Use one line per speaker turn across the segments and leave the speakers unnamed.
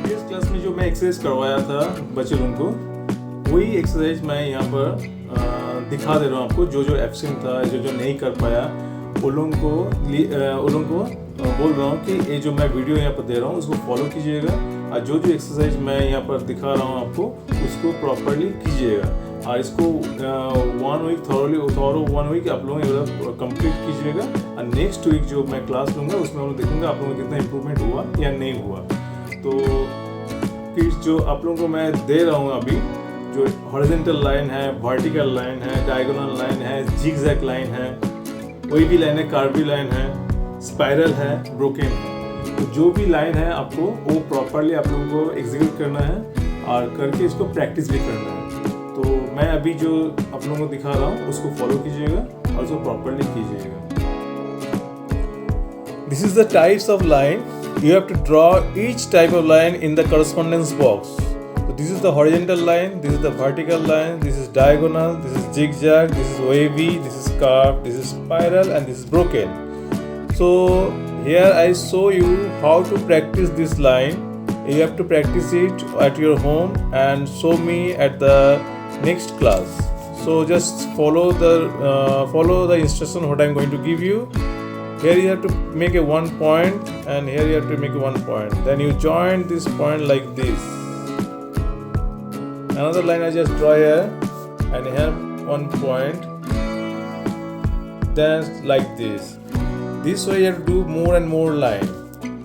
Previous class में जो मैं एक्सरसाइज करवाया था बच्चे लोगों को, वही एक्सरसाइज मैं यहाँ पर दिखा दे रहा हूँ आपको। जो जो एब्सेंट था, जो जो नहीं कर पाया, उन लोगों को बोल रहा हूँ कि ये जो मैं वीडियो यहाँ पर दे रहा हूँ उसको फॉलो कीजिएगा, और जो जो एक्सरसाइज मैं यहाँ पर दिखा रहा हूँ आपको उसको प्रॉपरली कीजिएगा। और इसको 1 वीक थॉरो 1 वीक आप लोग कंप्लीट कीजिएगा। और नेक्स्ट वीक जो मैं क्लास लूँगा उसमें हम लोग देखूँगा आप लोगों को कितना इम्प्रूवमेंट हुआ या नहीं हुआ। तो किड्स जो आप लोगों को मैं दे रहा हूँ अभी, जो हॉरिजॉन्टल लाइन है, वर्टिकल लाइन है, डायगोनल लाइन है, जिगजैग लाइन है, कोई भी लाइन है, कार्वी लाइन है, स्पाइरल है, ब्रोकन है, तो जो भी लाइन है आपको वो प्रॉपरली आप लोगों को एग्जीक्यूट करना है और करके इसको प्रैक्टिस भी करना है। तो मैं अभी जो आप लोगों को दिखा रहा हूँ उसको फॉलो कीजिएगा और उसको प्रॉपरली कीजिएगा। This is the types of line. You have to draw each type of line in the correspondence box. So this is the horizontal line, this is the vertical line, this is diagonal, this is zigzag, this is wavy, this is curved, this is spiral, and this is broken. So here I show you how to practice this line. You have to practice it at your home and show me at the next class. So just follow the instruction what I am going to give you. Here you have to make a 1 point, and here you have to make a 1 point. Then you join this point like this. Another line I just draw here, and here 1 point. Then like this. This way you have to do more and more line.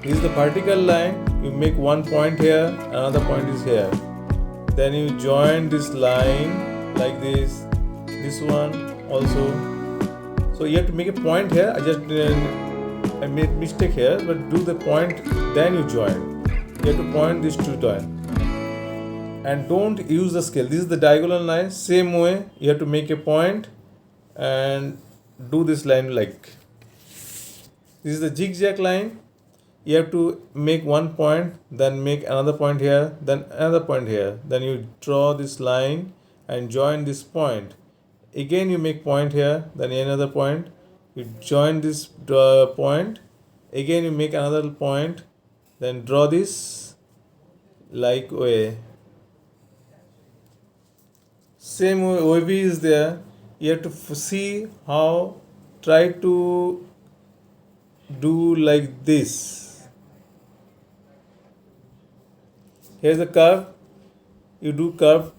This is the vertical line. You make 1 point here, another point is here. Then you join this line like this. This one also. So you have to make a point here. I made mistake here, but do the point, then you join. You have to point these two times, and don't use the scale. This is the diagonal line. Same way, you have to make a point and do this line like. This is the zigzag line. You have to make 1 point, then make another point here, then another point here. Then you draw this line and join this point. Again you make point here, then another point, you join this point, again you make another point, then draw this like way. Same way wavy is there. You have to see how, try to do like this. Here's a curve, you do curve.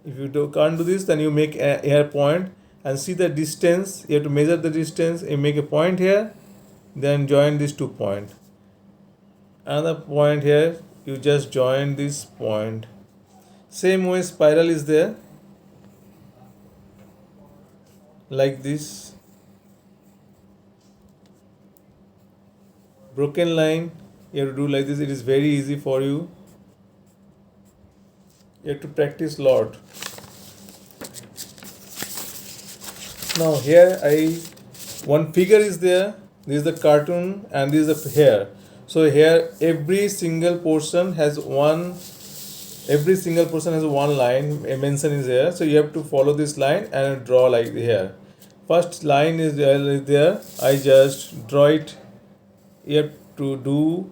If you can't do this, then you make a hair point and see the distance. You have to measure the distance. You make a point here, then join these 2 points. Another point here, you just join this point. Same way spiral is there, like this. Broken line, you have to do like this. It is very easy for you. You have to practice lot. Now here one figure is there. This is the cartoon and this is the hair. So here every single portion has one line. A mention is here. So you have to follow this line and draw like here. First line is there. I just draw it. You have to do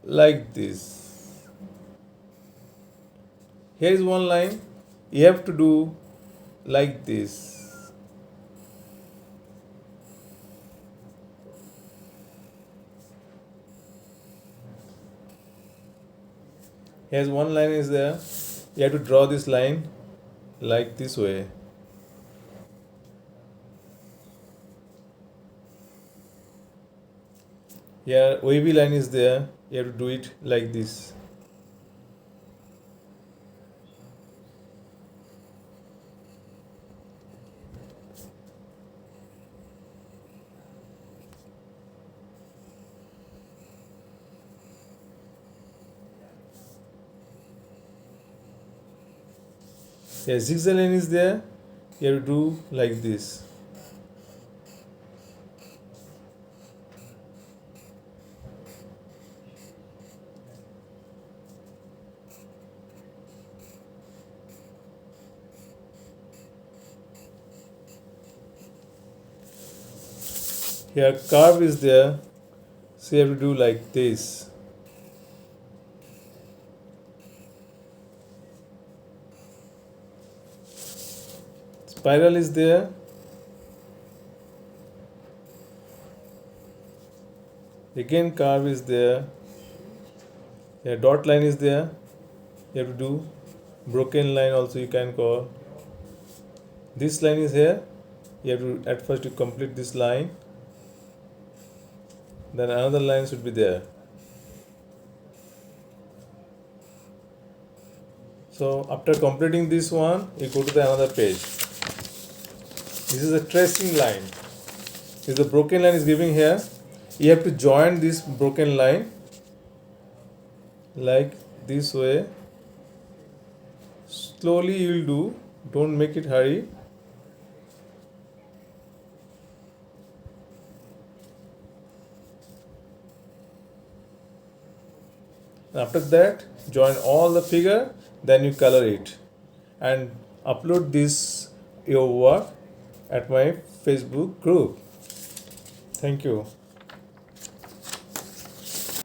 like this. Here is one line, you have to do like this. Here's one line is there, you have to draw this line like this way. Here wavy line is there, you have to do it like this. Here zigzag line is there, you have to do like this. Here curve is there, so you have to do like this. spiral is there, again curve is there, a dot line is there, you have to do broken line also you can call. This line is here, you have to at first you complete this line, then another line should be there. So after completing this one, you go to the another page. This is a tracing line. If the broken line is giving here, you have to join this broken line like this way. Slowly you will do, don't make it hurry. After that, join all the figure, then you color it and upload this your work at my Facebook group. Thank you.